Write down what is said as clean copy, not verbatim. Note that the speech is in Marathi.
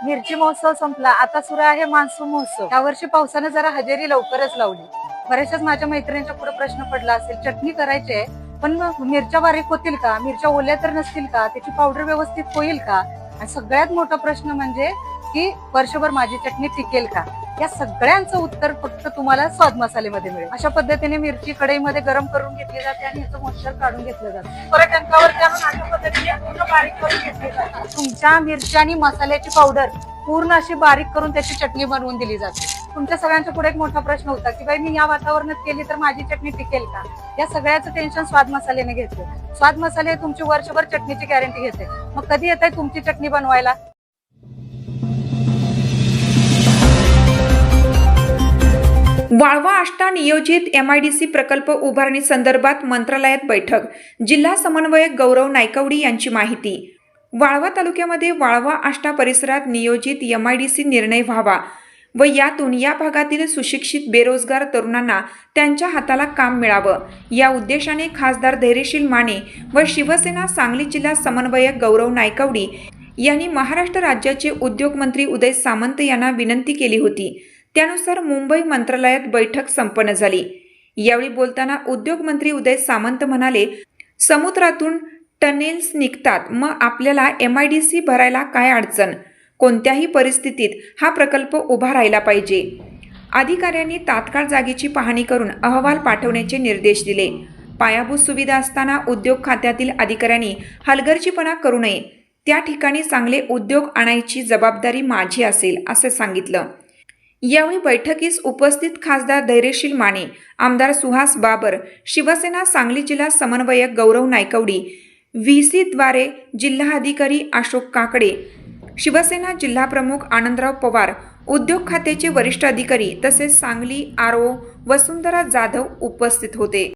मिरची महोत्सव संपला, आता सुरू आहे मान्सून महोत्सव। यावर्षी पावसानं जरा हजेरी लवकरच लावली। बऱ्याचशाच माझ्या मैत्रिणींच्या पुढे प्रश्न पडला असेल, चटणी करायची आहे पण मिरच्या बारीक होतील का, मिरच्या ओल्या तर नसतील का, त्याची पावडर व्यवस्थित होईल का, आणि सगळ्यात मोठा प्रश्न म्हणजे की वर्षभर माझी चटणी टिकेल का। या सगळ्यांचं उत्तर फक्त तुम्हाला स्वाद मसालेमध्ये मिळेल। अशा पद्धतीने मिरची कढईमध्ये गरम करून घेतली जाते आणि याचं मॉइश्चर काढून घेतलं जातं। परत टंकावरती आणून अशा पद्धतीने पूर्ण बारीक करून घेतली जाते। तुमच्या मिरची आणि मसाल्याची पावडर पूर्ण अशी बारीक करून त्याची चटणी बनवून दिली जाते। तुमच्या सगळ्यांच्या पुढे एक मोठा प्रश्न होता की बाई मी या वातावरणात केली तर माझी चटणी टिकेल का। या सगळ्याचं टेन्शन स्वाद मसाल्याने घेतलं। स्वाद मसाले तुमची वर्षभर चटणीची गॅरंटी घेते। मग कधी येत आहे तुमची चटणी बनवायला। वाळवा आष्टा नियोजित MIDC प्रकल्प उभारणी संदर्भात मंत्रालयात बैठक। जिल्हा समन्वयक गौरव नायकवडी यांची माहिती। वाळवा तालुक्यामध्ये वाळवा आष्टा परिसरात नियोजित MIDC निर्णय व्हावा व यातून या भागातील सुशिक्षित बेरोजगार तरुणांना त्यांच्या हाताला काम मिळावं, या उद्देशाने खासदार धैर्यशील माने व शिवसेना सांगली जिल्हा समन्वयक गौरव नायकवडी यांनी महाराष्ट्र राज्याचे उद्योगमंत्री उदय सामंत यांना विनंती केली होती। त्यानुसार मुंबई मंत्रालयात बैठक संपन्न झाली। यावेळी बोलताना उद्योगमंत्री उदय सामंत म्हणाले, समुद्रातून टनेल्स निघतात, मग आपल्याला MIDC भरायला काय अडचण, कोणत्याही परिस्थितीत हा प्रकल्प उभा राहिला पाहिजे। अधिकाऱ्यांनी तात्काळ जागेची पाहणी करून अहवाल पाठवण्याचे निर्देश दिले। पायाभूत सुविधा असताना उद्योग खात्यातील अधिकाऱ्यांनी हलगर्जीपणा करू नये, त्या ठिकाणी चांगले उद्योग आणायची जबाबदारी माझी असेल, असे सांगितलं। यावेळी बैठकीस उपस्थित खासदार धैर्यशील माने, आमदार सुहास बाबर, शिवसेना सांगली जिल्हा समन्वयक गौरव नायकवडी, VC द्वारे जिल्हाधिकारी अशोक काकडे, शिवसेना जिल्हाप्रमुख आनंदराव पवार, उद्योग खात्याचे वरिष्ठ अधिकारी तसेच सांगली RO वसुंधरा जाधव उपस्थित होते।